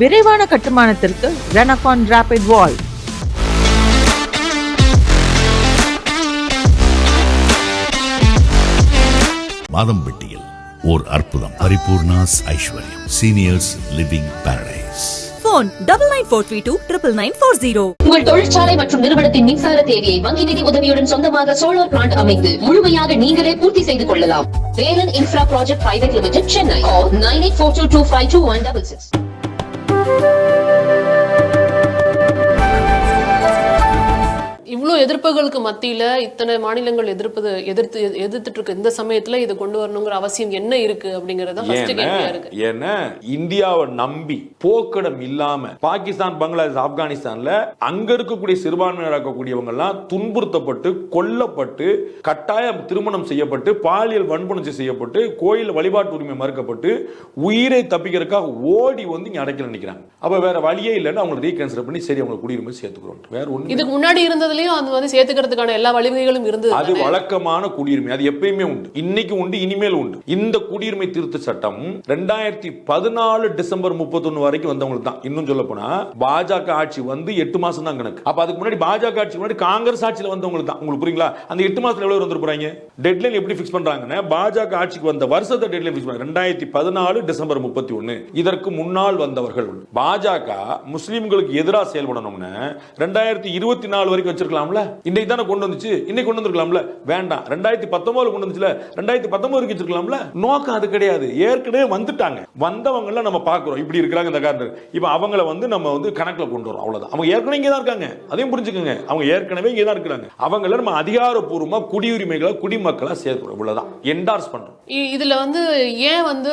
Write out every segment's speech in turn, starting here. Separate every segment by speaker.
Speaker 1: விரைவான கட்டுமானத்திற்கு ரெனகான் ராபிட் வால்.
Speaker 2: மாதம்பட்டியில் ஓர் அற்புதம். பரிபூர்ணாஸ் ஐஸ்வர்யம் சீனியர்ஸ் லிவிங் பாரடைஸ்.
Speaker 3: Phone 9943299940.
Speaker 4: உங்கள் தொழிற்சாலை மற்றும் நிறுவனத்தின் மின்சார தேவையை வங்கி நிதி உதவியுடன் சொந்தமாக சோலார் பிளான்ட் அமைத்து முழுமையாக நீங்களே பூர்த்தி செய்து கொள்ளலாம். Velan infra project private limited, Chennai. Call 9842252166.
Speaker 5: இவ்வளோ எதிர்ப்புகளுக்கு மத்தியில இத்தனை மாநிலங்கள் எதிர்த்துட்டு இருக்கு இந்த சமயத்துல இதை கொண்டு வரணுங்கிற அவசியம் என்ன இருக்கு அப்படிங்கறத ஃபர்ஸ்ட் கேள்வியா இருக்கு.
Speaker 6: ஏன்னா இந்தியாவை நம்பி போக்கடம் இல்லாம பாகிஸ்தான், பங்களாதேஷ், ஆப்கானிஸ்தான்ல அங்க இருக்கக்கூடிய சிறுபான்மையினர் இருக்கக்கூடியவங்க எல்லாம் துன்புறுத்தப்பட்டு, கொல்லப்பட்டு, கட்டாய திருமணம் செய்யப்பட்டு, பாலியல் வன்புணர்ச்சி செய்யப்பட்டு, கோயில் வழிபாட்டு உரிமை மறுக்கப்பட்டு, உயிரை தப்பிக்கிறதுக்காக ஓடி வந்து இங்க அடைக்கல நினைக்கிறாங்க. அப்ப வேற வழியே இல்லைன்னு அவங்க ரீகன்சிடர் பண்ணி சரி அவங்க குடியுரிமை சேர்த்துக்கிறோம். வேற ஒண்ணு இதுக்கு முன்னாடி
Speaker 5: இருந்ததுலயும் அது வந்து சேர்த்துக்கிறதுக்கான எல்லா வழிவகைகளும் இருந்தது.
Speaker 6: அது வழக்கமான குடியுரிமை, அது எப்பயுமே உண்டு, இன்னைக்கு உண்டு, இனிமேல் உண்டு. இந்த குடியுரிமை திருத்த சட்டம் 2014 டிசம்பர் 31 வரைக்கும் வந்தவங்களுக்கு தான். இன்னும் சொல்ல போனா பாஜக ஆட்சி வந்து 8 மாசம் தான் கணக்கு. அப்ப அதுக்கு முன்னாடி பாஜக ஆட்சி முன்னாடி காங்கிரஸ் ஆட்சியில வந்தவங்களுக்கு தான். உங்களுக்கு புரியுங்களா? அந்த 8 மாசத்துல எவ்வளவு வந்திருப்பாங்க? டெட்லைன் எப்படி ஃபிக்ஸ் பண்றாங்கன்னா பாஜக ஆட்சிக்கு வந்த வருஷத்தை டெட்லைன் ஃபிக்ஸ் பண்றாங்க 2014 டிசம்பர் 31. இதற்கு முன்னால் வந்தவர்கள் பாஜக முஸ்லிம்களுக்கு எதிராக செயல்படணும்னு 2024 வரைக்கும் வச்சிருக்கலாம்ல. இன்னைக்கு தானே கொண்டு வந்துச்சு, இன்னைக்கு கொண்டு வந்திருக்கலாம்ல. வேண்டாம், 2019 கொண்டு வந்துச்சுல, 2019 வரைக்கும் வச்சிருக்கலாம்ல. நோக்கம் அது கிடையாது. ஏற்கனவே வந்துட்டாங்க. வந்தவங்க நம்ம பாக்குறோம் இப்படி இருக்காங்க இந்த காரணம். இப்ப அவங்கள வந்து நம்ம வந்து கணக்குல கொண்டு வரோம், அவ்வளவுதான். அவங்க ஏற்கனவே இங்கே தான் இருக்காங்க, அதையும் புரிஞ்சுக்கோங்க. அவங்க ஏற்கனவே இங்கே தான் இருக்காங்க. அவங்கள நம்ம அதிகாரப்பூர்வமா குடியுரிமைகளை குடிமக்களா சேர்க்கிறோம், இவ்வளவுதான். என்டார்ஸ் பண்றோம்.
Speaker 5: இதுல வந்து ஏன் வந்து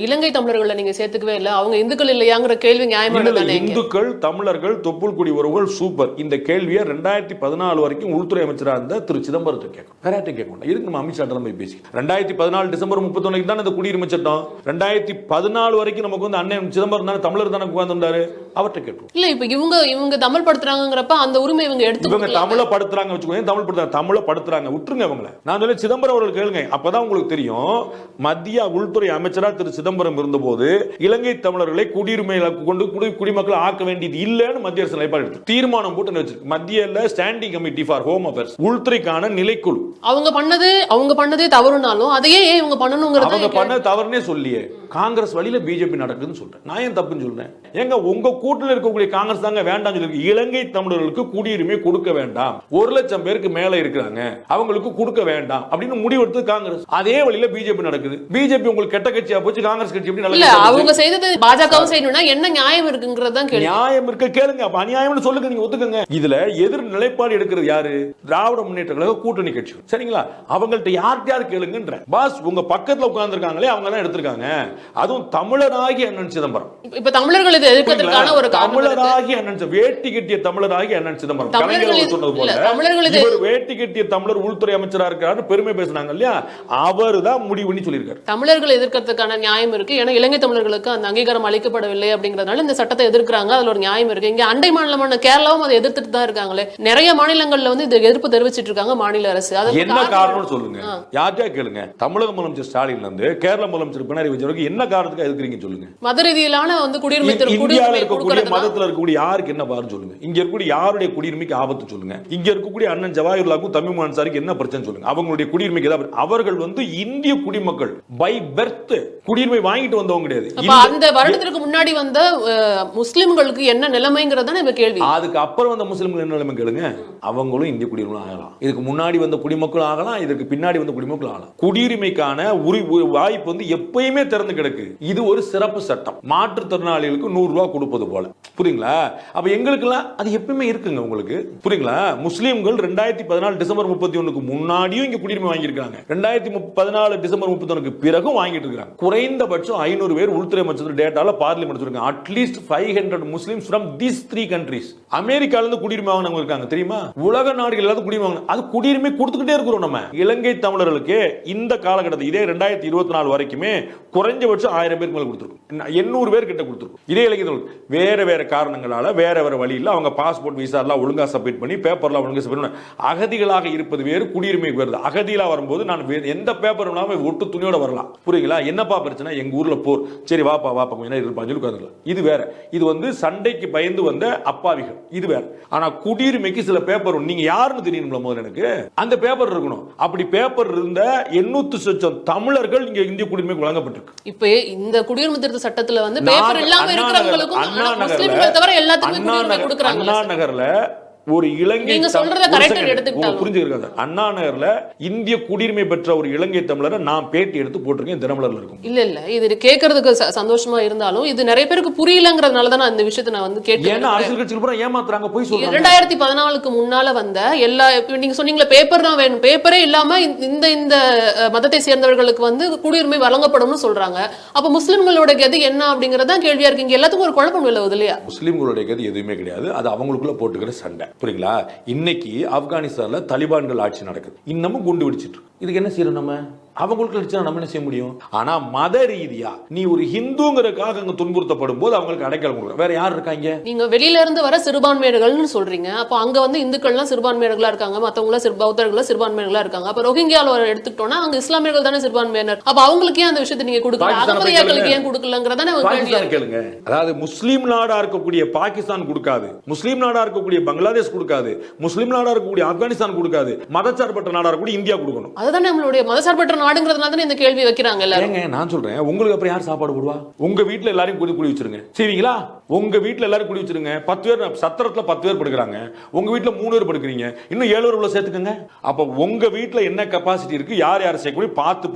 Speaker 5: இலங்கை தமிழர்களை நீங்க சேர்த்துக்கவே இல்லை? அவங்க இந்துக்கள் இல்லையாங்கிற கேள்வி நியாயமானது.
Speaker 6: இந்துக்கள், தமிழர்கள், தொப்புள் குடி உறவுகள் சூப்பர். இந்த கேள்வியை 2014 வரைக்கும் உள்துறை அமைச்சராக இருந்த திரு சிதம்பரத்தை கேட்கணும், வேற கேட்கணும். இதுக்கு நம்ம அமித்ஷா போய் பேசி 2014 டிசம்பர் 31 தான் இந்த குடியுரிமை சட்டம். 2014 வரைக்கும் நமக்கு வந்து அண்ணன் சிதம்பரம் தானே தமிழர் தானே உட்கார்ந்துட்டாரு, அவர்கிட்ட கேட்கணும்.
Speaker 5: இல்ல இப்ப இவங்க தமிழ் படுத்துறாங்கிறப்ப அந்த உரிமை இவங்க எடுத்து
Speaker 6: இவங்க தமிழ படுத்துறாங்க வச்சுக்கோங்க, தமிழ படுத்துறாங்க, விட்டுருங்க அவங்கள. நான் சொல்ல சிதம்பரம் அவர்கள் கேளுங்க, அப்பதான் உங்களுக்கு தெரியும். மத்திய உள்துறை அமைச்சரா திரு சிதம்பரம் இருந்தபோது இலங்கை தமிழர்களை குடியுரிமைகளை கொண்டு குடிமக்கள் ஆக்க வேண்டியது இல்லைன்னு மத்திய அரசு நிலைப்பாடு எடுத்து தீர்மானம் போட்டு வச்சிருக்கு. மத்திய standing committee for home affairs, உள்துறைக்கான நிலைக்குழு.
Speaker 5: அவங்க பண்ணதே தவறுனாலும் அதையே இவங்க பண்ணணும்ங்கறது
Speaker 6: அவங்க பண்ண தவறுனே சொல்லியே காங்கிரஸ் வழியில பிஜேபி நடக்குதுன்னு சொல்றேன். நான் ஏன் தப்புன்னு சொல்றேன்? எங்க உங்க கூட்டத்தில் இருக்கக்கூடிய காங்கிரஸ் தாங்க வேண்டாம் சொல்லி இலங்கை தமிழர்களுக்கு குடியுரிமை கொடுக்க வேண்டாம், 1 லட்சம் பேருக்கு மேல இருக்கிறாங்க, அவங்களுக்கு கொடுக்க வேண்டாம் அப்படின்னு முடிவெடுத்து காங்கிரஸ். அதே வழியில பிஜேபி நடக்குது. பிஜேபி உங்களுக்கு கெட்ட கட்சியா போச்சு, காங்கிரஸ் கட்சி எப்படி
Speaker 5: நல்ல? அவங்க செய்தது பாஜகவும் செய்யணும்னா என்ன நியாயம் இருக்குங்கிறதா கேள்வி.
Speaker 6: நியாயம் இருக்க கேளுங்க, அப்ப அநியாயம்னு சொல்லுங்க, நீங்க ஒத்துக்குங்க. இதுல எதிர் நிலைப்பாடு எடுக்கிறது யாரு? திராவிட முன்னேற்ற கழக கூட்டணி கட்சிகள், சரிங்களா? அவங்கள்ட்ட யார்கிட்டயாவது கேளுங்கன்ற. பாஸ் உங்க பக்கத்துல உட்கார்ந்து இருக்காங்களே அவங்க தான் எடுத்திருக்காங்க. அதுவும் தமிழராகி அண்ணன் சிதம்பரம்.
Speaker 5: இப்ப தமிழர்கள் இதை எதிர்க்கிறதுக்கான ஒரு
Speaker 6: தமிழராகி அண்ணன், வேட்டி கட்டிய தமிழராகி அண்ணன் சிதம்பரம். கலைஞர் சொன்னது போல இவர் வேட்டி கட்டிய தமிழர் உள்துறை அமைச்சரா இருக்காரு பெருமை பேசினாங்க இல்லையா, அவர் தான் முடிவு பண்ணி சொல்லியிருக்காரு.
Speaker 5: தமிழர்கள் எதிர்க்கிறதுக்கான நியாயம் இருக்கு. ஏன்னா இலங்கை தமிழர்களுக்கு அந்த அங்கீகாரம் அளிக்கப்படவில்லை அப்படிங்கறதுனால இந்த சட்டத்தை எதிர்க்கிறாங்க. அதுல ஒரு நியாயம் இருக்கு. இங்க அண்டை மாநிலமான கேரளாவும் அதை எதிர்த்துட்டு தான் இருக்காங்களே. நிறைய மாநிலங்கள்ல வந்து இந்த எதிர்ப்பு தெரிவிச்சிட்டு இருக்காங்க மாநில அரசு.
Speaker 6: என்ன காரணம் சொல்லுங்க, யார்கிட்டயா கேளுங்க. தமிழக முதலமைச்சர் ஸ்டாலின் இருந்து கேரள முதலமைச்சர் பினராயி விஜயன் வரைக்கும் என்ன காரணத்துக்கு எதிர்க்கிறீங்க சொல்லுங்க.
Speaker 5: மத ரீதியிலான வந்து குடியுரிமை
Speaker 6: இந்தியாவில் இருக்கக்கூடிய மதத்துல இருக்கக்கூடிய யாருக்கு என்ன பாருன்னு சொல்லுங்க. இங்க இருக்கக்கூடிய யாருடைய குடியுரிமைக்கு ஆபத்து சொல்லுங்க. இங்க இருக்கக்கூடிய அண்ணன் ஜவாஹிர்லாலுக்கும் தமிழ் அன்சாரிக்கு என்ன பிரச்சனை சொல்லுங்க. அவங்களுடைய குடியுரிமைக்கு ஏதாவது அவர்கள் வந்து இந்திய குடிமக்கள் பை பர்த், குடியுரிமை வாங்கிட்டு வந்தவங்க கிடையாது.
Speaker 5: அந்த வருடத்திற்கு முன்னாடி வந்த முஸ்லிம்களுக்கு என்ன நிலைமைங்கிறத இப்ப கேள்வி.
Speaker 6: அதுக்கு அப்புறம் வந்த முஸ்லிம்கள் என்ன நிலைமை கேளுங்க. அவங்களும் இந்திய குடியுரிமை ஆகலாம். இதுக்கு முன்னாடி வந்த குடிமக்கள் ஆகலாம், இதுக்கு பின்னாடி வந்த குடிமக்கள் ஆகலாம். குடியுரிமைக்கான வாய்ப்பு வந்து எப்பயுமே திறந்து கிடக்கு. இது ஒரு சிறப்பு சட்டம். மாற்றுத்திறனாளிகளுக்கு 100 ரூபாய் கொடுப்பது போல, புரியுங்களா? அப்ப எங்களுக்கெல்லாம் அது எப்பவுமே இருக்குங்க. உங்களுக்கு புரியுங்களா? முஸ்லிம்கள் 2014 டிசம்பர் 31க்கு முன்னாடியும் இங்க குடியுரிமை வாங்கியிருக்காங்க, 2014 டிசம்பர் 31க்கு பிறகும் வாங்கிட்டு இருக்காங்க. குறைந்தபட்சம் 500 பேர் உள்துறை அமைச்சர் டேட்டால பார்லிமெண்ட் சொல்றாங்க. At least 500 Muslims from these 3 countries. அமெரிக்கால இருந்து குடியுரிமை வாங்கினவங்க இருக்காங்க தெரியுமா? உலக நாடுகள் எல்லாரும் குடியுரிமை வாங்க. அது குடியுரிமை கொடுத்துக்கிட்டே இருக்கிறோம் நம்ம. இலங்கை தமிழர்களுக்கு இந்த காலகட்டத்தில் இதே 2024 வரைக்குமே குறைஞ்ச அதிகபட்சம் 1000 பேருக்கு மேல கொடுத்துருக்கும், 800 பேர் கிட்ட கொடுத்துருக்கும். இதே இளைஞர்கள் வேற காரணங்களால வேற வழியில் அவங்க பாஸ்போர்ட் விசா எல்லாம் ஒழுங்கா சப்மிட் பண்ணி பேப்பர்லாம் ஒழுங்கா சப்மிட் பண்ணி அகதிகளாக இருப்பது வேறு, குடியுரிமை வருது. அகதிகளா வரும்போது நான் எந்த பேப்பர் வேணாலும் ஒட்டு துணியோட வரலாம். புரியுங்களா? என்னப்பா பிரச்சனை, எங்க ஊர்ல போர், சரி வாப்பா கொஞ்ச நேரம் இருப்பாங்க சொல்லி உட்காந்துக்கலாம். இது வேற. இது வந்து சண்டைக்கு பயந்து வந்த அப்பாவிகள். இது வேற. ஆனா குடியுரிமைக்கு சில பேப்பர் நீங்க யாருன்னு தெரியணும்ல முதல்ல எனக்கு, அந்த பேப்பர் இருக்கணும். அப்படி பேப்பர் இருந்த 800 தமிழர்கள் இங்க இந்திய குடியுரிமைக்கு வழங்கப்பட்டிருக்கு.
Speaker 5: இப்ப இந்த குடியுரிமை திருத்த சட்டத்துல வந்து பேப்பர் இல்லாம இருக்கிறவங்களுக்கும் முஸ்லிம்களை தவிர எல்லாத்துக்குமே குடியுரிமை கொடுக்கறாங்க.
Speaker 6: அண்ணா நகர்ல ஒரு இலங்கை புரிஞ்சுக்கிறாங்க. அண்ணா நகர்ல இந்திய குடியுரிமை பெற்ற ஒரு இலங்கை தமிழரை நான் பேட்டி எடுத்து போட்டிருக்கேன், தினமலர்ல இருக்கும்.
Speaker 5: இல்ல இது கேட்கறதுக்கு சந்தோஷமா இருந்தாலும் இது நிறைய பேருக்கு புரியலங்கிறதுனால தான் இந்த விஷயத்தை நான் வந்து கேட்டேன்.
Speaker 6: ஏன்னா அரசியல் கட்சிகள் பூரா ஏமாத்துறாங்க, போய் சொல்றாங்க.
Speaker 5: 2014க்கு முன்னால வந்த எல்லா, நீங்க சொன்னீங்களே பேப்பர் தான் வேணும், பேப்பரே இல்லாம இந்த மதத்தை சேர்ந்தவர்களுக்கு வந்து குடியுரிமை வழங்கப்படும்னு சொல்றாங்க. அப்ப முஸ்லிம்களோட கதி என்ன அப்படிங்கறத கேள்வியா இருக்கு. இங்க எல்லாத்துக்கும் ஒரு குழப்பம் இல்லை இல்லையா?
Speaker 6: முஸ்லிம்களுடைய கதி எதுவுமே கிடையாது, அது அவங்களுக்குள்ள போட்டுக்கிற சண்டை. புரியுங்களா? இன்னைக்கு ஆப்கானிஸ்தான்ல தலிபான்கள் ஆட்சி நடக்குது, இன்னமும் குண்டு வெடிச்சிட்டு இருக்கு. இதுக்கு என்ன செய்யணும் நம்ம? அவங்களுக்கு அடிச்சா நம்ம என்ன செய்ய முடியும்? ஆனா மத ரீதியா நீ ஒரு ஹிந்துங்கிறதுக்காக அங்க துன்புறுத்தப்படும் போது அவங்களுக்கு அடைக்கலம் கொடுக்க வேற யார் இருக்காங்க?
Speaker 5: நீங்க வெளியில இருந்து வர சிறுபான்மையினர்கள்னு சொல்றீங்க. அப்ப அங்க வந்து இந்துக்கள்லாம் சிறுபான்மையினர்களா இருக்காங்க, மத்தவங்கள பௌத்தர்களா சிறுபான்மையினர்களா இருக்காங்க. அப்ப ரோஹிங்கியால எடுத்துக்கிட்டோம்னா அங்க இஸ்லாமியர்கள் தானே சிறுபான்மையினர். அப்ப அவங்களுக்கு ஏன் அந்த விஷயத்தை நீங்க கொடுக்கல, அகமதியாக்களுக்கு ஏன் கொடுக்கலங்கறதானே கேளுங்க.
Speaker 6: அதாவது முஸ்லீம் நாடா இருக்கக்கூடிய பாகிஸ்தான் கொடுக்காது, முஸ்லீம் நாடா இருக்கக்கூடிய பங்களாதேஷ் கொடுக்காது, முஸ்லீம் நாடா இருக்கக்கூடிய ஆப்கானிஸ்தான் கொடுக்காது, மதச்சார்பற்ற நாடா இருக்கக்கூடிய இந்தியா கொடுக்கணும்.
Speaker 5: அதுதானே நம்மளுடைய மதச்சார்பற்ற நாடுங்கிறதுனால தானே இந்த கேள்வி வைக்கிறாங்க எல்லாரும்.
Speaker 6: நான் சொல்றேன், உங்களுக்கு அப்புறம் யார் சாப்பாடு போடுவா? உங்க வீட்டுல எல்லாரையும் குடி வச்சிருங்க, செய்வீங்களா? உங்க வீட்டுல எல்லாரும் குடி வச்சிருங்க. 10 பேர் சத்திரத்துல 10 பேர் படுக்கிறாங்க, உங்க வீட்டுல 3 பேர் படுக்கிறீங்க, இன்னும் 7 பேர் சேர்த்துக்கங்க. அப்ப உங்க வீட்டுல என்ன கெபாசிட்டி இருக்கு, யார் சேர்க்கணும் பார்த்து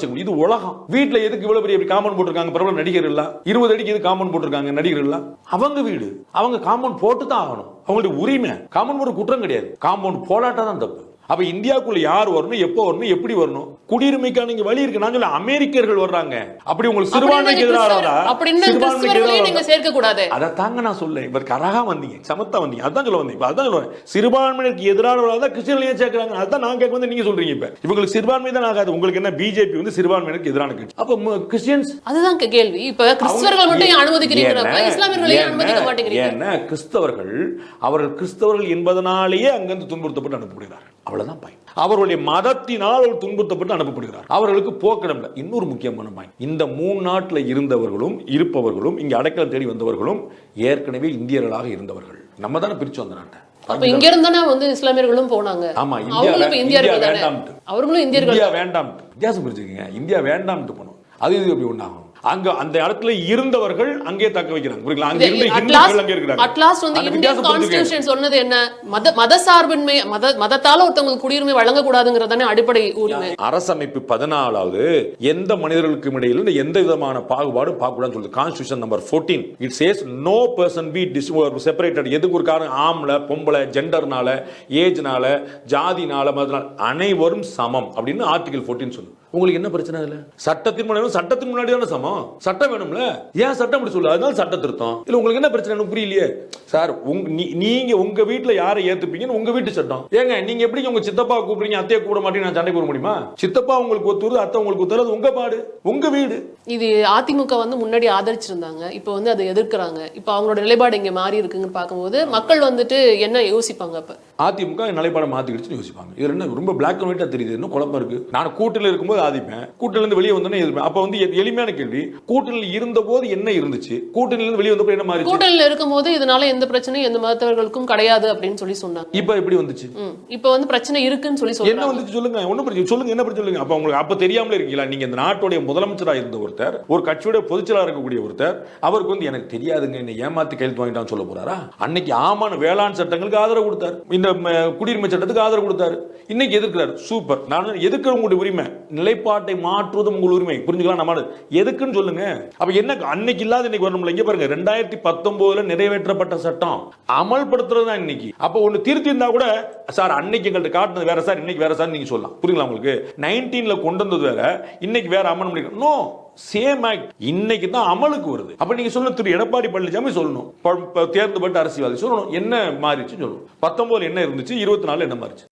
Speaker 6: சேர்க்கணும். இது உலகம். வீட்டுல எதுக்கு இவ்வளவு பெரிய காம்பவுண்ட் போட்டிருக்காங்க? பிரபல நடிகர்கள் எல்லாம் 20 அடிக்கு எது காம்பவுண்ட் போட்டிருக்காங்க? நடிகர்கள் எல்லாம் அவங்க வீடு, அவங்க காம்பவுண்ட் போட்டு தான் ஆகணும். அவங்களுடைய உரிமை. காம்பவுண்ட் ஒரு குற்றம் கிடையாது, காம்பவுண்ட் போடாட்டா தான் தப்பு. அப்ப இந்தியாவுக்குள்ள யார் வரணும், எப்போ வரணும், எப்படி வரணும், குடியுரிமைக்கான நீங்க வழி இருக்கு. நான் சொல்ல அமெரிக்கர்கள் வர்றாங்க, அப்படி உங்களுக்கு சிறுபான்மைக்கு எதிராக
Speaker 5: நீங்க சேர்க்க கூடாது.
Speaker 6: அதை தாங்க நான் சொல்ல. இவருக்கு அழகா வந்தீங்க, சமத்தா வந்தீங்க, அதான் சொல்ல வந்தீங்க. அதான் சொல்லுவேன், சிறுபான்மைக்கு எதிராக கிறிஸ்டியன் சேர்க்கிறாங்க. அதான் நான் கேட்க வந்து நீங்க சொல்றீங்க. இப்ப இவங்களுக்கு சிறுபான்மை தான் ஆகாது. உங்களுக்கு என்ன, பிஜேபி வந்து சிறுபான்மைக்கு எதிரான கட்சி. அப்ப கிறிஸ்டியன்ஸ், அதுதான் கேள்வி. இப்ப கிறிஸ்தவர்கள் மட்டும் அனுமதிக்கிறீங்க, இஸ்லாமியர்களையும் அனுமதிக்க மாட்டேங்கிறீங்க. ஏன்னா கிறிஸ்தவர்கள் அவர்கள் கிறிஸ்தவர்கள் என்பதனாலேயே அங்கிருந்து துன்புறுத்தப்பட்டு அனுப்பப்படுகிறார்கள். அவ்வளவுதான் பாயிண்ட். அவர்களுடைய மதத்தினால் அவர்கள் துன்புறுத்தப்பட்டு அனுப்பப்படுகிறார். அவர்களுக்கு போக்கிடம். இன்னொரு முக்கியமான பாயிண்ட், இந்த 3 நாட்டில் இருந்தவர்களும் இருப்பவர்களும் இங்க அடைக்கலம் தேடி வந்தவர்களும் ஏற்கனவே இந்தியர்களாக இருந்தவர்கள். நம்ம தானே பிரிச்சு வந்த நாட்டை.
Speaker 5: அப்ப இங்க இருந்தானே வந்து இஸ்லாமியர்களும் போனாங்க.
Speaker 6: ஆமா,
Speaker 5: இந்தியா வேண்டாம், அவர்களும் இந்தியர்கள்.
Speaker 6: இந்தியா வேண்டாம், வித்தியாசம் புரிஞ்சுக்கங்க. இந்தியா வேண்டாம்னு போனோம், அது இது எப்படி ஒண்ணாகும்? அங்க அந்த இடத்துல இருந்தவர்கள் அங்கே தக்க வைக்கிறாங்க. புரியுங்களா? அங்க இருந்து ஹிந்துக்கள் அங்கே இருக்காங்க.
Speaker 5: அட்லாஸ்ட் வந்து இந்தியன் கான்ஸ்டிடியூஷன் சொன்னது என்ன? மதசார்பின்மை, மதத்தால ஒருத்தங்களுக்கு குடியுரிமை வழங்க கூடாதுங்கறதானே அடிப்படை உரிமை. அரசமைப்பு 14வது எந்த மனிதர்களுக்கும் இடையில எந்த விதமான பாகுபாடும் பார்க்க கூடாதுன்னு சொல்லுது. Constitution number 14 it says no person be separated. எதுக்கு ஒரு காரணம், ஆம்பளை பொம்பளை, ஜெண்டர்னால, ஏஜ்னால, ஜாதினால, மதத்தினால அனைவரும் சமம் அப்படின்னு ஆர்டிகல் 14 சொல்லுது. உங்களுக்கு என்ன பிரச்சனை? இல்ல சட்டத்தின் முன்னாடி தானே சமம். சட்டம் வேணும்ல, ஏன் சட்டம் அப்படி சொல்லு? அதனால சட்ட திருத்தம். இல்ல உங்களுக்கு என்ன பிரச்சனை? எனக்கு புரியலையே சார். நீங்க உங்க வீட்டுல யாரை ஏத்துப்பீங்கன்னு உங்க வீட்டு சட்டம். ஏங்க நீங்க எப்படி உங்க சித்தப்பா கூப்பிடுறீங்க, அத்தையை கூட மாட்டீங்க, நான் சண்டை போட முடியுமா? சித்தப்பா உங்களுக்கு ஒத்துறது, அத்தை உங்களுக்கு ஒத்துறது, உங்க பாடு, உங்க வீடு. இது அதிமுக வந்து முன்னாடி ஆதரிச்சிருந்தாங்க, இப்ப வந்து அதை எதிர்க்கிறாங்க. இப்ப அவங்களோட நிலைப்பாடு இங்க மாறி இருக்குன்னு பார்க்கும்போது மக்கள் வந்துட்டு என்ன யோசிப்பாங்க? அப்ப
Speaker 6: அதிமுக நிலைப்பாடு மாத்திக்கிடுச்சுன்னு யோசிப்பாங்க. இது என்ன ரொம்ப பிளாக் அண்ட் ஒயிட்டா தெரியுது, இன்னும் குழப்பம் இருக்கு. நான் கூட்டில் இருக்கும்போது ஆதிப்பேன், கூட்டில இருந்து வெளியே வந்தோன்னே எதிர்ப்பேன். அப்ப வந்து எளிமையான கேள்வி, கூட்டணியில் இருந்த போது என்ன இருந்துச்சு, கூட்டணியில இருந்து வெளியே வந்தப்ப என்ன மாதிரி? கூட்டணியில
Speaker 5: இருக்கும்போது இதனால எந்த பிரச்சனையும் எந்த மதத்தவர்களுக்கும் கிடையாது அப்படின்னு சொல்லி சொன்னாங்க.
Speaker 6: இப்ப எப்படி வந்துச்சு?
Speaker 5: இப்ப வந்து பிரச்சனை இருக்குன்னு சொல்லி சொல்றாங்க.
Speaker 6: என்ன வந்துச்சு சொல்லுங்க, ஒண்ணு பிரச்சனை சொல்லுங்க, என்ன பிரச்சனை சொல்லுங்க. அப்ப உங்களுக்கு அப்ப தெரியாமலே இருக்கீங்களா? நீங்க இந்த நாட்டுடைய முதலமைச்சரா இருந்த ஒருத்தர், ஒரு கட்சியோட பொதுச்செயலாளர் இருக்கக்கூடிய ஒருத்தர், அவருக்கு வந்து எனக்கு தெரியாதுங்க, என்ன ஏமாத்தி கையெழுத்து வாங்கிட்டான்னு சொல்ல போறாரா? அன்னைக்கு ஆமான வேளாண் சட்டங்களுக்கு ஆதரவு கொடுத்தார், இந்த குடியுரிமை சட்டத்துக்கு ஆதரவு கொடுத்தாரு, இன்னைக்கு எதிர்க்கிறார். சூப்பர். நான் எதுக்கு உங்களுடைய உரிமை, நிலைப்பாட்டை மாற்றுவது உங்கள் உரிமை, புரிஞ்சுக்கலாம். நம்ம எதுக்குன்னு சொல்லுங்க. அப்ப என்ன அன்னைக்கு இல்லாத இன்னைக்கு வரணும்ல? இங்க பாருங்க, 2019 நிறைவேற்றப்பட்ட சட்டம் அமல்படுத்துறது தான் இன்னைக்கு. அப்ப ஒண்ணு திருத்தி இருந்தா கூட சார் அன்னைக்கு எங்கள்கிட்ட காட்டுனது வேற சார், இன்னைக்கு வேற சார் நீங்க சொல்லலாம். புரியுங்களா உங்களுக்கு? 19ல கொண்டு வந்தது வேற, இன்னைக்கு வேற அமல் பண்ணி நோ சேம் ஆக்ட் இன்னைக்கு தான் அமலுக்கு வருது. அப்ப நீங்க சொல்லணும், திரு எடப்பாடி பழனிசாமி சொல்லணும், தேர்ந்தெடுக்கப்பட்ட அரசியல்வாதி சொல்லணும் என்ன மாறிச்சு சொல்லணும். 19 என்ன இருந்துச்சு, 24 என்ன மாறிச்சு.